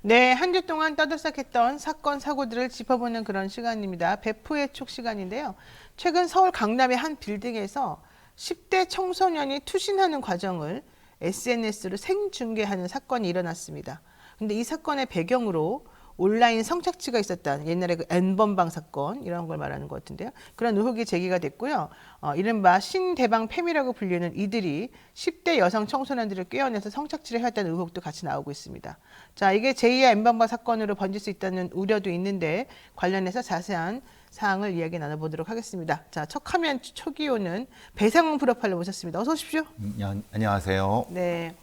네, 한 주 동안 떠들썩했던 사건, 사고들을 짚어보는 그런 시간입니다. 배프의 촉 시간인데요. 최근 서울 강남의 한 빌딩에서 10대 청소년이 투신하는 과정을 SNS로 생중계하는 사건이 일어났습니다. 근데 이 사건의 배경으로 온라인 성착취가 있었던 옛날에 그 N번방 사건 이런 걸 말하는 것 같은데요. 그런 의혹이 제기가 됐고요. 이른바 신대방 팸이라고 불리는 이들이 10대 여성 청소년들을 꿰어내서 성착취를 해왔다는 의혹도 같이 나오고 있습니다. 자, 이게 제2의 N번방 사건으로 번질 수 있다는 우려도 있는데 관련해서 자세한 사항을 이야기 나눠보도록 하겠습니다. 자, 첫 화면 초기호는 배상훈 프로파일러 모셨습니다. 어서 오십시오. 안녕하세요. 네.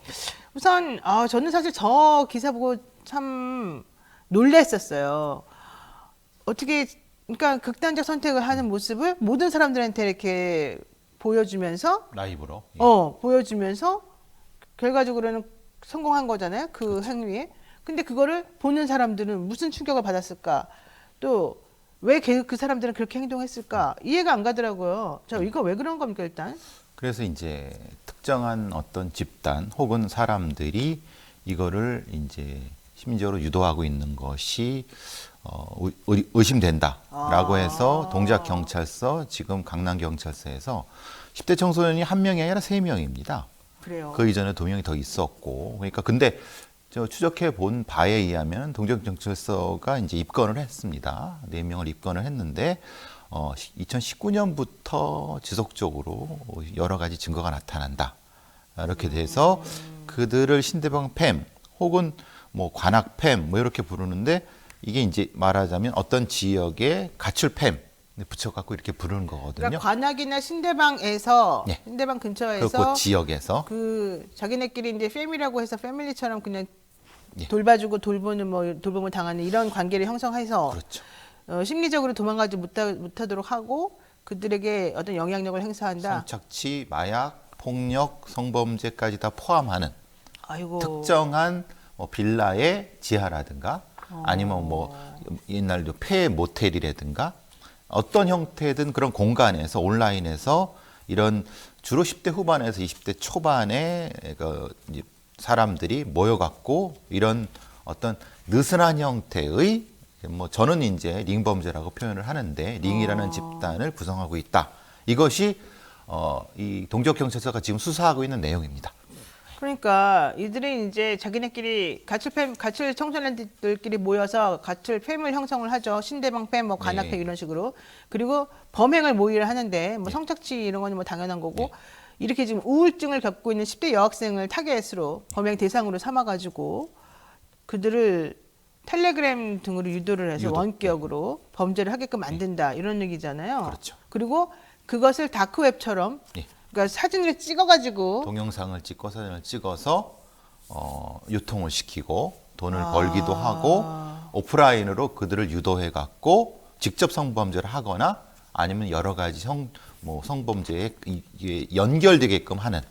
우선 저는 사실 저 기사 보고 참 놀랬었어요. 어떻게 그러니까 극단적 선택을 하는 모습을 모든 사람들한테 이렇게 보여주면서 라이브로. 보여주면서 결과적으로는 성공한 거잖아요. 그 행위에. 근데 그거를 보는 사람들은 무슨 충격을 받았을까? 또 왜 그 사람들은 그렇게 행동했을까? 이해가 안 가더라고요. 자, 이거 왜 그런 겁니까, 일단? 그래서 이제 특정한 어떤 집단 혹은 사람들이 이거를 이제 심리적으로 유도하고 있는 것이 의심된다라고 해서 동작경찰서, 지금 강남경찰서에서 10대 청소년이 한 명이 아니라 3명입니다. 그래요. 그 이전에 2명이 더 있었고, 그러니까 근데 저 추적해 본 바에 의하면 동작경찰서가 이제 입건을 했습니다. 4명을 입건을 했는데 2019년부터 지속적으로 여러 가지 증거가 나타난다. 이렇게 돼서 그들을 신대방 팸 혹은 뭐 관악 팸 뭐 이렇게 부르는데, 이게 이제 말하자면 어떤 지역의 가출 팸 붙여갖고 이렇게 부르는 거거든요. 그러니까 관악이나 신대방에서 예. 신대방 근처에서 그 지역에서 그 자기네끼리 이제 패밀리라고 해서 패밀리처럼 그냥 예. 돌봐주고 돌보는 뭐 돌봄을 당하는 이런 관계를 형성해서 그렇죠. 심리적으로 도망가지 못하도록 하고 그들에게 어떤 영향력을 행사한다. 성착취, 마약, 폭력, 성범죄까지 다 포함하는 아이고. 특정한 뭐 빌라의 지하라든가 아니면 뭐 옛날 폐 모텔이라든가 어떤 형태든 그런 공간에서 온라인에서 이런 주로 10대 후반에서 20대 초반의 그 이제 사람들이 모여갖고 이런 어떤 느슨한 형태의 뭐 저는 이제 링 범죄라고 표현을 하는데 링이라는 집단을 구성하고 있다. 이것이 이 동작경찰서가 지금 수사하고 있는 내용입니다. 그러니까 이들이 이제 자기네끼리 가출 청소년들끼리 모여서 가출 팸을 형성을 하죠. 신대방 팸, 뭐 관악 팸 네. 이런 식으로. 그리고 범행을 모의를 하는데 뭐 성착취 이런 거는 뭐 당연한 거고 이렇게 지금 우울증을 겪고 있는 10대 여학생을 타겟으로 범행 대상으로 삼아가지고 그들을 텔레그램 등으로 유도를 해서 원격으로 범죄를 하게끔 만든다 이런 얘기잖아요. 그렇죠. 그리고 그것을 다크웹처럼 예. 그러니까 사진을 찍어가지고 동영상을 찍고 사진을 찍어서 유통을 시키고 돈을 벌기도 하고 오프라인으로 그들을 유도해 갖고 직접 성범죄를 하거나 아니면 여러 가지 성범죄에 이게 연결되게끔 하는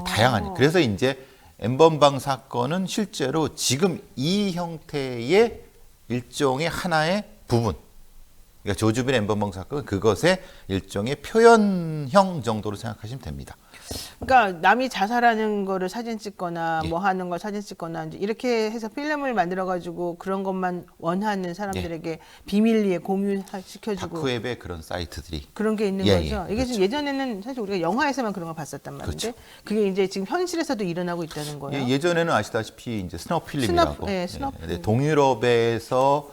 다양한. 그래서 이제 N번방 사건은 실제로 지금 이 형태의 일종의 하나의 부분. 그러니까 조주빈 N번방 사건은 그것의 일종의 표현형 정도로 생각하시면 됩니다. 그러니까 남이 자살하는 거를 사진 찍거나 예. 뭐 하는 걸 사진 찍거나 이제 이렇게 해서 필름을 만들어 가지고 그런 것만 원하는 사람들에게 비밀리에 공유시켜주고 다크웹에 그런 사이트들이 그런 게 있는 예, 거죠. 예, 이게 그렇죠. 지금 예전에는 사실 우리가 영화에서만 그런 걸 봤었단 말인데 그렇죠. 그게 이제 지금 현실에서도 일어나고 있다는 거예요. 예전에는 아시다시피 이제 스너필름이라고. 스너필름. 동유럽에서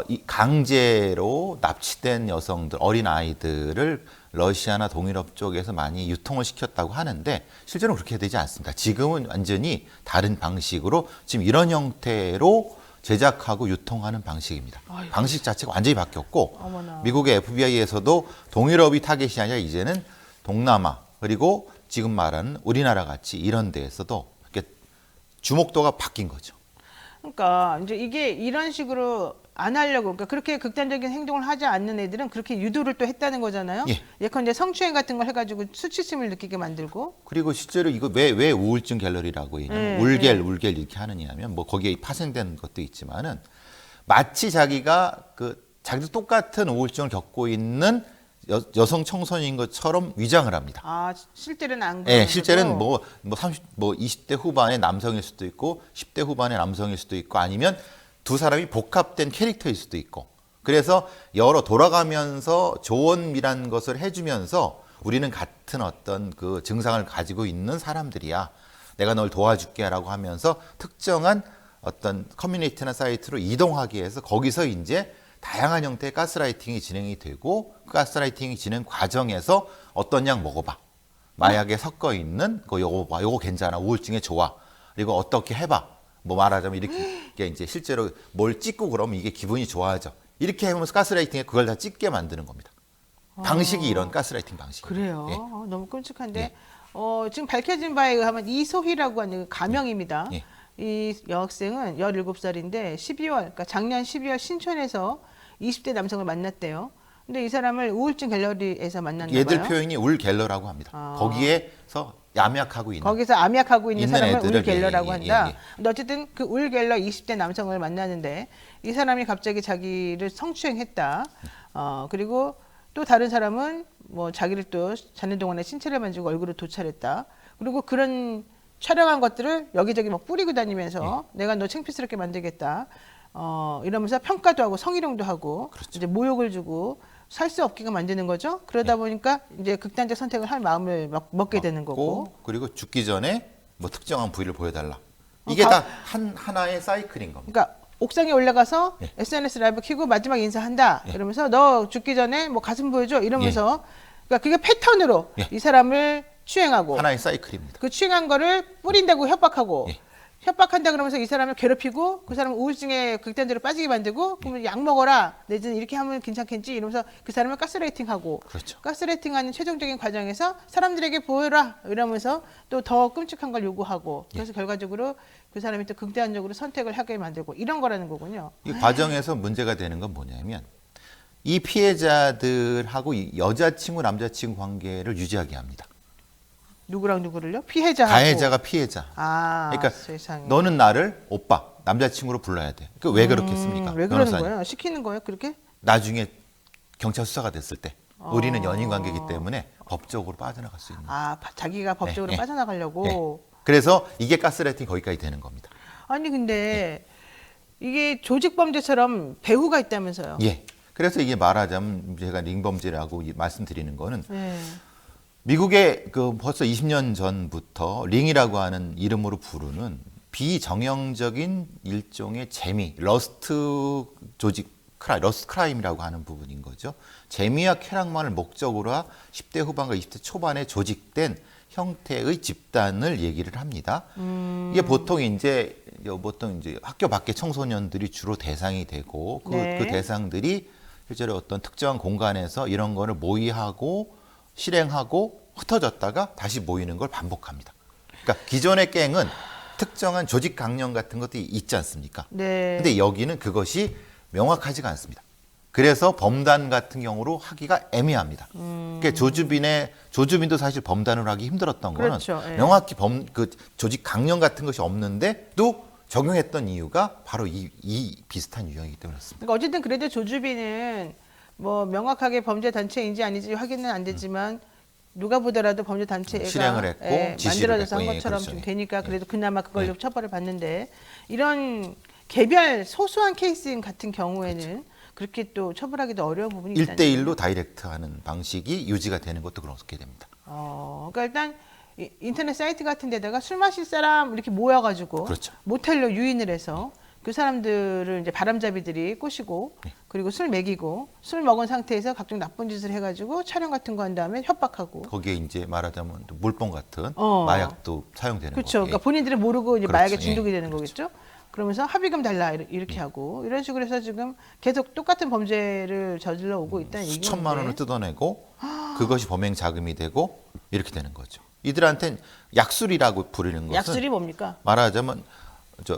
이 강제로 납치된 여성들, 어린 아이들을 러시아나 동유럽 쪽에서 많이 유통을 시켰다고 하는데 실제로는 그렇게 되지 않습니다. 지금은 완전히 다른 방식으로 지금 이런 형태로 제작하고 유통하는 방식입니다. 아이고. 방식 자체가 완전히 바뀌었고 어머나. 미국의 FBI에서도 동유럽이 타겟이 아니라 이제는 동남아 그리고 지금 말하는 우리나라 같이 이런 데에서도 이렇게 주목도가 바뀐 거죠. 그러니까 이제 이게 이런 식으로 안 하려고 그러니까 그렇게 극단적인 행동을 하지 않는 애들은 그렇게 유도를 또 했다는 거잖아요. 예. 예컨대 성추행 같은 걸 해가지고 수치심을 느끼게 만들고 그리고 실제로 이거 왜 우울증 갤러리라고 있냐면 울겔 이렇게 하느냐면 뭐 거기에 파생된 것도 있지만은 마치 자기가 자기도 똑같은 우울증을 겪고 있는 여성 청소년인 것처럼 위장을 합니다. 아, 실제로는 안 네, 그래요. 실제는 뭐 20대 후반의 남성일 수도 있고 10대 후반의 남성일 수도 있고 아니면 두 사람이 복합된 캐릭터일 수도 있고 그래서 여러 돌아가면서 조언이란 것을 해주면서 우리는 같은 어떤 그 증상을 가지고 있는 사람들이야. 내가 널 도와줄게라고 하면서 특정한 어떤 커뮤니티나 사이트로 이동하기 위해서 거기서 이제 다양한 형태의 가스라이팅이 진행이 되고 그 가스라이팅이 진행 과정에서 어떤 약 먹어봐. 마약에 섞어 있는 거 요거 봐. 요거 괜찮아. 우울증에 좋아. 그리고 어떻게 해봐. 뭐 말하자면 이렇게 이제 실제로 뭘 찍고 그러면 이게 기분이 좋아져. 이렇게 해보면서 가스라이팅에 그걸 다 찍게 만드는 겁니다. 방식이 이런 가스라이팅 방식. 그래요. 예. 너무 끔찍한데 예. 지금 밝혀진 바에 의하면 이소희라고 하는 가명입니다. 예. 이 여학생은 17살인데 12월, 그러니까 작년 12월 신촌에서 20대 남성을 만났대요. 근데 이 사람을 우울증 갤러리에서 만났나 봐요. 얘들 표현이 울 갤러라고 합니다. 거기에서 암약하고 있는. 거기서 암약하고 있는 사람을 애들을, 울 갤러라고 예, 한다. 예, 예. 근데 어쨌든 그 울 갤러 20대 남성을 만나는데 이 사람이 갑자기 자기를 성추행했다. 그리고 또 다른 사람은 뭐 자기를 또 자는 동안에 신체를 만지고 얼굴을 도찰했다. 그리고 그런 촬영한 것들을 여기저기 막 뿌리고 다니면서 내가 너 창피스럽게 만들겠다. 이러면서 평가도 하고 성희롱도 하고 이제 모욕을 주고 살 수 없게가 만드는 거죠. 그러다 보니까 이제 극단적 선택을 할 마음을 먹게 되는 거고. 그리고 죽기 전에 뭐 특정한 부위를 보여달라. 이게 다 하나의 사이클인 겁니다. 그러니까 옥상에 올라가서 예. SNS 라이브 켜고 마지막 인사한다. 이러면서 너 죽기 전에 뭐 가슴 보여줘. 이러면서 그러니까 그게 패턴으로 예. 이 사람을 추행하고 하나의 사이클입니다. 그 추행한 거를 뿌린다고 협박하고 예. 협박한다 그러면서 이 사람을 괴롭히고 그 사람 우울증에 극단적으로 빠지게 만들고 그러면 약 먹어라 내지는 이렇게 하면 괜찮겠지 이러면서 그 사람을 가스라이팅하고 그렇죠. 가스라이팅하는 최종적인 과정에서 사람들에게 보여라 이러면서 또 더 끔찍한 걸 요구하고 그래서 결과적으로 그 사람이 또 극단적으로 선택을 하게 만들고 이런 거라는 거군요. 이 과정에서 문제가 되는 건 뭐냐면 이 피해자들하고 이 여자친구 남자친구 관계를 유지하게 합니다. 누구랑 누구를요? 피해자하고 가해자가 피해자. 아, 그러니까 세상에. 너는 나를 오빠 남자친구로 불러야 돼. 그 왜 그렇겠습니까? 왜 그러는 변호사님. 거예요? 시키는 거예요? 그렇게? 나중에 경찰 수사가 됐을 때 우리는 연인 관계이기 때문에 법적으로 빠져나갈 수 있는. 자기가 법적으로 네, 빠져나가려고. 네. 그래서 이게 가스라이팅 거기까지 되는 겁니다. 아니 근데 이게 조직 범죄처럼 배후가 있다면서요? 예. 그래서 이게 말하자면 제가 링범죄라고 말씀드리는 거는 네. 미국에 그 벌써 20년 전부터 링이라고 하는 이름으로 부르는 비정형적인 일종의 재미, 러스트 크라임이라고 하는 부분인 거죠. 재미와 쾌락만을 목적으로 10대 후반과 20대 초반에 조직된 형태의 집단을 얘기를 합니다. 이게 보통 이제 학교 밖의 청소년들이 주로 대상이 되고 그 대상들이 실제로 어떤 특정한 공간에서 이런 거를 모의하고 실행하고 흩어졌다가 다시 모이는 걸 반복합니다. 그러니까 기존의 갱은 특정한 조직 강령 같은 것들이 있지 않습니까? 네. 근데 여기는 그것이 명확하지가 않습니다. 그래서 범단 같은 경우로 하기가 애매합니다. 그러니까 조주빈도 사실 범단으로 하기 힘들었던 거는 그렇죠. 예. 명확히 그 조직 강령 같은 것이 없는데 또 적용했던 이유가 바로 이 비슷한 유형이기 때문에 그렇습니다. 그러니까 어쨌든 그래도 조주빈은 뭐 명확하게 범죄 단체인지 아닌지 확인은 안 되지만 누가 보더라도 범죄 단체가 실행을 했고 지시를 만들어져서 한 했고, 것처럼 그렇죠. 좀 되니까 그래도 그나마 그걸로 예. 처벌을 받는데 이런 개별 소수한 케이스 같은 경우에는 그렇게 또 처벌하기도 어려운 부분이 있다는 1대1로 다이렉트하는 방식이 유지가 되는 것도 그렇게 됩니다. 그러니까 일단 인터넷 사이트 같은 데다가 술 마실 사람 이렇게 모여가지고 그렇죠. 모텔로 유인을 해서 그 사람들을 이제 바람잡이들이 꼬시고 그리고 술 먹이고 술 먹은 상태에서 각종 나쁜 짓을 해가지고 촬영 같은 거 한 다음에 협박하고 거기에 이제 말하자면 물뽕 같은 어. 마약도 사용되는 그렇죠. 거예요. 그러니까 본인들은 모르고 이제 그렇죠. 마약에 중독이 예. 되는 거겠죠. 그러면서 합의금 달라 이렇게 하고 이런 식으로 해서 지금 계속 똑같은 범죄를 저질러 오고 있다는 얘기인데 수천만 원을 뜯어내고 그것이 범행 자금이 되고 이렇게 되는 거죠. 이들한테는 약술이라고 부르는 것은 약술이 뭡니까? 말하자면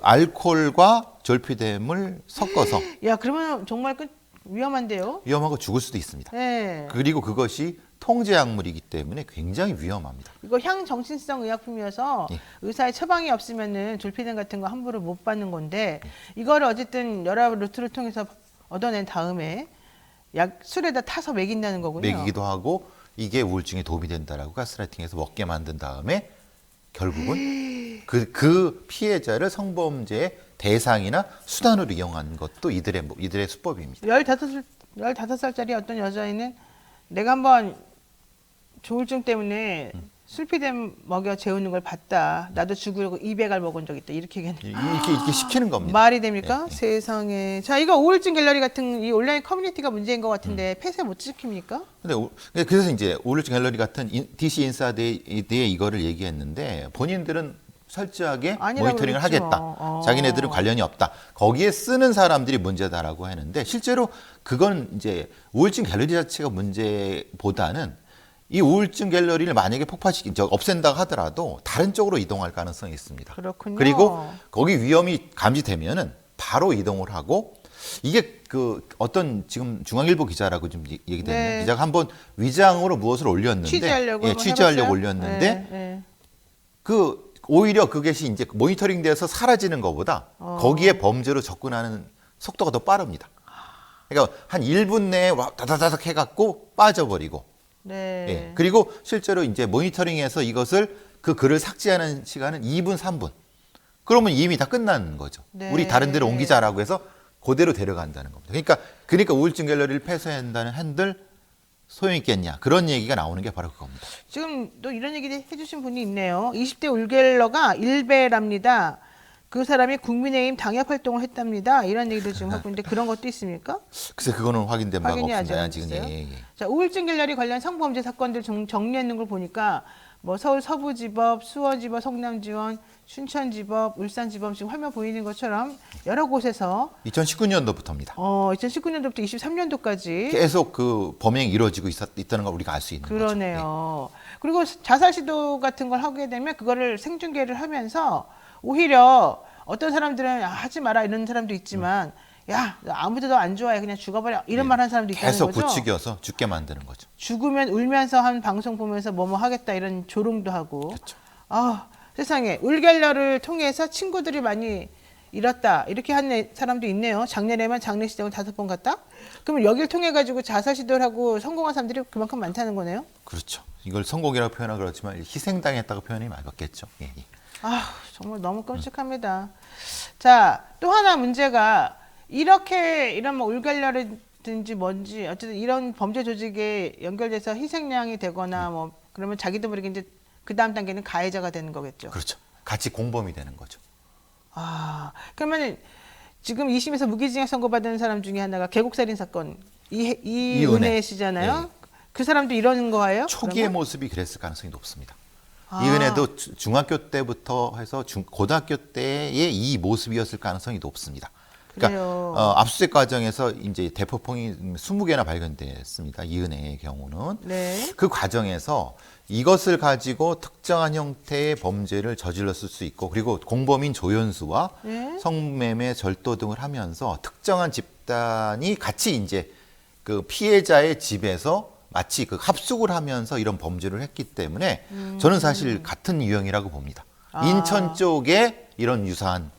알코올과 졸피뎀을 섞어서 야 그러면 정말 위험한데요. 위험하고 죽을 수도 있습니다. 네. 그리고 그것이 통제 약물이기 때문에 굉장히 위험합니다. 이거 향정신성 의약품이어서 예. 의사의 처방이 없으면은 졸피뎀 같은 거 함부로 못 받는 건데 이거를 어쨌든 여러 루트를 통해서 얻어낸 다음에 약 술에다 타서 먹인다는 거군요. 먹이기도 하고 이게 우울증에 도움이 된다라고 가스라이팅해서 먹게 만든 다음에 결국은 그 피해자를 성범죄의 대상이나 수단으로 이용한 것도 이들의 수법입니다. 15살짜리 어떤 여자애는 내가 한번 조울증 때문에 술피뎀 먹여 재우는 걸 봤다. 나도 죽으려고 200알 먹은 적 있다. 이렇게 얘기했는데 이렇게 시키는 겁니다. 말이 됩니까? 네. 세상에. 자, 이거 우울증 갤러리 같은 이 온라인 커뮤니티가 문제인 것 같은데 폐쇄 못 시킵니까? 그래서 이제 우울증 갤러리 같은 DC 인사이드에 이거를 얘기했는데 본인들은 철저하게 아니라고 모니터링을 그랬죠. 하겠다. 자기네들은 관련이 없다. 거기에 쓰는 사람들이 문제다라고 하는데 실제로 그건 이제 우울증 갤러리 자체가 문제보다는 이 우울증 갤러리를 만약에 없앤다고 하더라도 다른 쪽으로 이동할 가능성이 있습니다. 그렇군요. 그리고 거기 위험이 감지되면은 바로 이동을 하고 이게 그 어떤 지금 중앙일보 기자라고 좀 얘기되는 네. 기자가 한번 위장으로 무엇을 올렸는데 취재하려고 한번 취재하려고 해봤어요? 올렸는데 네. 오히려 그것이 이제 모니터링돼서 사라지는 것보다 거기에 범죄로 접근하는 속도가 더 빠릅니다. 그러니까 한 1분 내에 다다다닥 해갖고 빠져버리고. 네. 예. 그리고 실제로 이제 모니터링해서 이것을 그 글을 삭제하는 시간은 2분, 3분. 그러면 이미 다 끝나는 거죠. 네. 우리 다른 데로 옮기자라고 해서 그대로 데려간다는 겁니다. 그러니까 우울증 갤러리를 폐쇄한다는 한들 소용 있겠냐 그런 얘기가 나오는 게 바로 그겁니다. 지금 또 이런 얘기 해주신 분이 있네요. 20대 울갤러가 일베랍니다. 그 사람이 국민의힘 당협 활동을 했답니다. 이런 얘기도 지금 하고 있는데 그런 것도 있습니까? 글쎄 그거는 확인된 바가 확인이 없습니다. 아직 지금 없어요? 예. 자, 우울증 갤러리 관련 성범죄 사건들 정리했는 걸 보니까 뭐 서울 서부지법, 수원지법, 성남지원, 춘천지법, 울산지법 지금 화면 보이는 것처럼 여러 곳에서 2019년도부터입니다. 2019년도부터 23년도까지 계속 그 범행이 이루어지고 있다는 걸 우리가 알 수 있는 거죠. 그러네요. 그리고 자살 시도 같은 걸 하게 되면 그거를 생중계를 하면서 오히려 어떤 사람들은 하지 마라 이런 사람도 있지만 야 아무도 너 안 좋아해 그냥 죽어버려 이런 말 하는 사람도 있다는 계속 거죠. 부추겨서 죽게 만드는 거죠. 죽으면 울면서 한 방송 보면서 뭐뭐 하겠다 이런 조롱도 하고. 그렇죠. 아 세상에 울갤러를 통해서 친구들이 많이 잃었다 이렇게 한 사람도 있네요. 작년에만 장례식장을 5번 갔다. 그러면 여기를 통해 가지고 자살 시도를 하고 성공한 사람들이 그만큼 많다는 거네요. 그렇죠. 이걸 성공이라고 표현하기 그렇지만 희생당했다고 표현이 맞겠죠. 예. 아 정말 너무 끔찍합니다. 자, 또 하나 문제가 이런 뭐 울갤러라든지 뭔지 어쨌든 이런 범죄 조직에 연결돼서 희생양이 되거나 뭐 그러면 자기도 모르게 이제 그 다음 단계는 가해자가 되는 거겠죠. 그렇죠. 같이 공범이 되는 거죠. 아 그러면 지금 2심에서 무기징역 선고받은 사람 중에 하나가 계곡살인 사건 이은혜 씨잖아요. 네. 그 사람도 이러는 거예요? 초기의 그러면? 모습이 그랬을 가능성이 높습니다. 아. 이은혜도 중학교 때부터 해서 고등학교 때의 이 모습이었을 가능성이 높습니다. 그러니까 그래요. 압수수색 과정에서 이제 대포폰이 20개나 발견됐습니다. 이은혜의 경우는 네. 그 과정에서 이것을 가지고 특정한 형태의 범죄를 저질렀을 수 있고 그리고 공범인 조연수와 네. 성매매 절도 등을 하면서 특정한 집단이 같이 이제 그 피해자의 집에서 마치 그 합숙을 하면서 이런 범죄를 했기 때문에 저는 사실 같은 유형이라고 봅니다. 아. 인천 쪽에 이런 유사한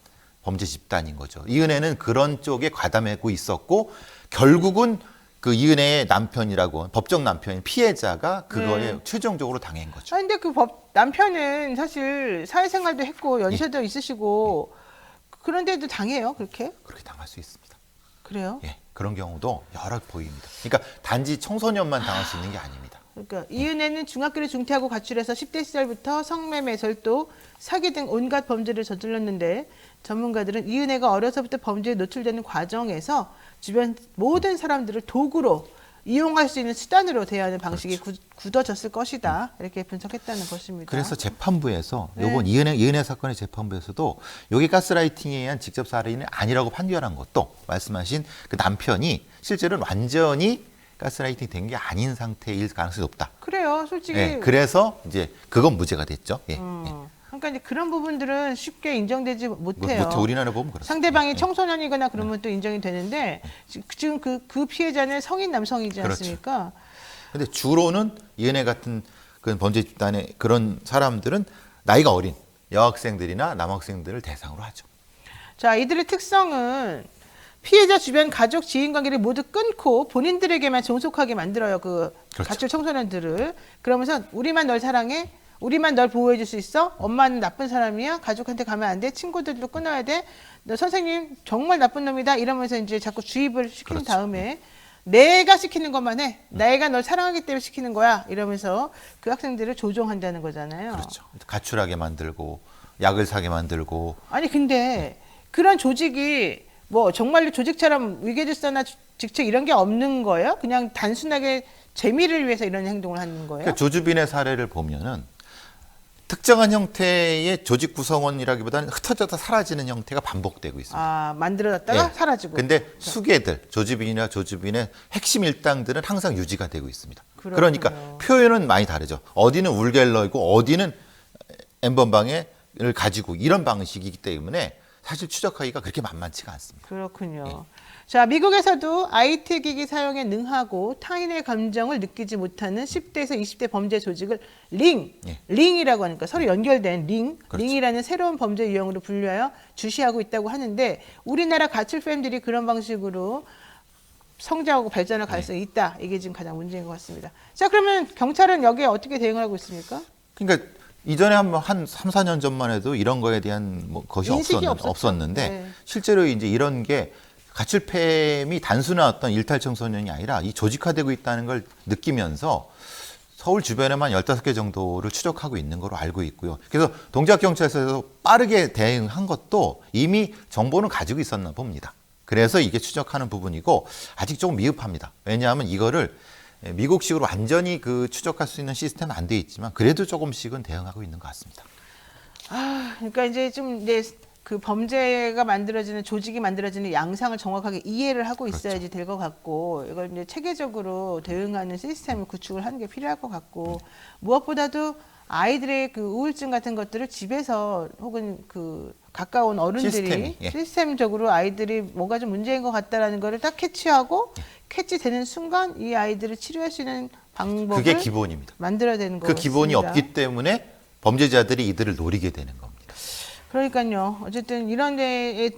범죄 집단인 거죠. 이은혜는 그런 쪽에 가담하고 있었고 결국은 그 이은혜의 남편이라고 법정 남편인 피해자가 그거에 네. 최종적으로 당한 거죠. 아 근데 그 남편은 사실 사회생활도 했고 연세도 있으시고 그런데도 당해요 그렇게? 그렇게 당할 수 있습니다. 그래요? 예, 그런 경우도 여러 보입니다. 그러니까 단지 청소년만 당할 수 있는 게 아닙니다. 그러니까 이은혜는 중학교를 중퇴하고 가출해서 10대 시절부터 성매매, 절도, 사기 등 온갖 범죄를 저질렀는데 전문가들은 이은혜가 어려서부터 범죄에 노출되는 과정에서 주변 모든 사람들을 도구로 이용할 수 있는 수단으로 대하는 방식이 굳어졌을 것이다. 이렇게 분석했다는 것입니다. 그래서 재판부에서 네. 요번 이은혜 사건의 재판부에서도 여기 가스라이팅에 의한 직접 살인이 아니라고 판결한 것도 말씀하신 그 남편이 실제로는 완전히 가스라이팅 된 게 아닌 상태일 가능성이 높다. 그래요. 솔직히 예, 그래서 이제 그건 무죄가 됐죠. 예, 예. 그러니까 이제 그런 부분들은 쉽게 인정되지 못해요. 못해 우리나라 보면 그렇습니다. 상대방이 예. 청소년이거나 그러면 또 인정이 되는데 지금 그 피해자는 성인 남성이지 그렇죠. 않습니까? 근데 주로는 이은혜 같은 그 범죄 집단의 그런 사람들은 나이가 어린 여학생들이나 남학생들을 대상으로 하죠. 자, 이들의 특성은 피해자 주변 가족, 지인 관계를 모두 끊고 본인들에게만 종속하게 만들어요. 그 그렇죠. 가출 청소년들을. 그러면서 우리만 널 사랑해. 우리만 널 보호해 줄 수 있어. 엄마는 나쁜 사람이야. 가족한테 가면 안 돼. 친구들도 끊어야 돼. 너 선생님 정말 나쁜 놈이다. 이러면서 이제 자꾸 주입을 시킨 그렇죠. 다음에 내가 시키는 것만 해. 내가 널 사랑하기 때문에 시키는 거야. 이러면서 그 학생들을 조종한다는 거잖아요. 그렇죠. 가출하게 만들고 약을 사게 만들고 아니 근데 그런 조직이 뭐 정말로 조직처럼 위계질서나 직책 이런 게 없는 거예요? 그냥 단순하게 재미를 위해서 이런 행동을 하는 거예요? 그러니까 조주빈의 사례를 보면은 특정한 형태의 조직 구성원이라기보다는 흩어져서 사라지는 형태가 반복되고 있습니다. 아 만들어놨다가 예. 사라지고. 근데 수계들, 조주빈이나 조주빈의 핵심 일당들은 항상 유지가 되고 있습니다. 그렇군요. 그러니까 표현은 많이 다르죠. 어디는 울갤러이고 어디는 엠번방을 가지고 이런 방식이기 때문에 사실 추적하기가 그렇게 만만치가 않습니다. 그렇군요. 자, 미국에서도 IT 기기 사용에 능하고 타인의 감정을 느끼지 못하는 10대에서 20대 범죄 조직을 예. 링이라고 하니까 서로 연결된 그렇죠. 링이라는 새로운 범죄 유형으로 분류하여 주시하고 있다고 하는데 우리나라 가출팸들이 그런 방식으로 성장하고 발전할 가능성이 있다. 이게 지금 가장 문제인 것 같습니다. 자, 그러면 경찰은 여기에 어떻게 대응을 하고 있습니까? 그러니까 이전에 한 3, 4년 전만 해도 이런 거에 대한 뭐 것이 인식이 없었는데 네. 실제로 이제 이런 게 가출팸이 단순한 어떤 일탈 청소년이 아니라 이 조직화되고 있다는 걸 느끼면서 서울 주변에만 15개 정도를 추적하고 있는 걸로 알고 있고요. 그래서 동작경찰서에서 빠르게 대응한 것도 이미 정보는 가지고 있었나 봅니다. 그래서 이게 추적하는 부분이고 아직 조금 미흡합니다. 왜냐하면 이거를 미국식으로 완전히 그 추적할 수 있는 시스템은 안 돼 있지만 그래도 조금씩은 대응하고 있는 것 같습니다. 아, 그러니까 이제 좀 이제 그 범죄가 만들어지는 조직이 만들어지는 양상을 정확하게 이해를 하고 있어야지 될 것 같고 이걸 이제 체계적으로 대응하는 시스템을 구축을 하는 게 필요할 것 같고 무엇보다도 아이들의 그 우울증 같은 것들을 집에서 혹은 그 가까운 어른들이 시스템적으로 아이들이 뭐가 좀 문제인 것 같다라는 거를 딱 캐치하고 캐치되는 순간 이 아이들을 치료할 수 있는 방법을 그게 기본입니다. 만들어야 되는 그 거같습니다. 기본이 없기 때문에 범죄자들이 이들을 노리게 되는 겁니다. 그러니까요. 어쨌든 이런 데에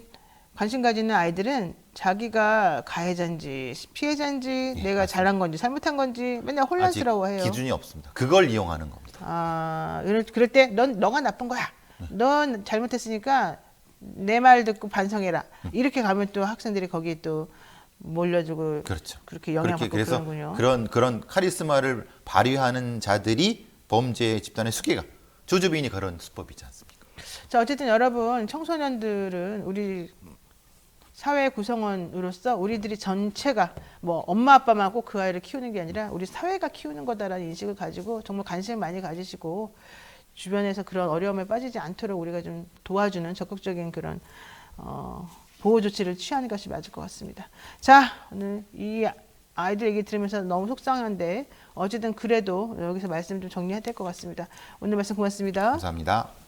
관심 가지는 아이들은 자기가 가해자인지 피해자인지 내가 맞습니다. 잘한 건지 잘못한 건지 맨날 혼란스러워해요. 아직 기준이 없습니다. 그걸 이용하는 겁니다. 아, 그럴 때 너가 나쁜 거야. 넌 잘못했으니까 내 말 듣고 반성해라. 이렇게 가면 또 학생들이 거기에 또 몰려주고 그렇죠. 그렇게 영향받고 그래서 그러는군요. 그런 카리스마를 발휘하는 자들이 범죄 집단의 수괴가 조주빈이 그런 수법이지 않습니까? 자, 어쨌든 여러분 청소년들은 우리 사회 구성원으로서 우리들이 전체가 뭐 엄마 아빠만 꼭 그 아이를 키우는 게 아니라 우리 사회가 키우는 거다라는 인식을 가지고 정말 관심을 많이 가지시고 주변에서 그런 어려움에 빠지지 않도록 우리가 좀 도와주는 적극적인 그런 보호 조치를 취하는 것이 맞을 것 같습니다. 자, 오늘 이 아이들 얘기 들으면서 너무 속상한데 어쨌든 그래도 여기서 말씀 좀 정리해야 될 것 같습니다. 오늘 말씀 고맙습니다. 감사합니다.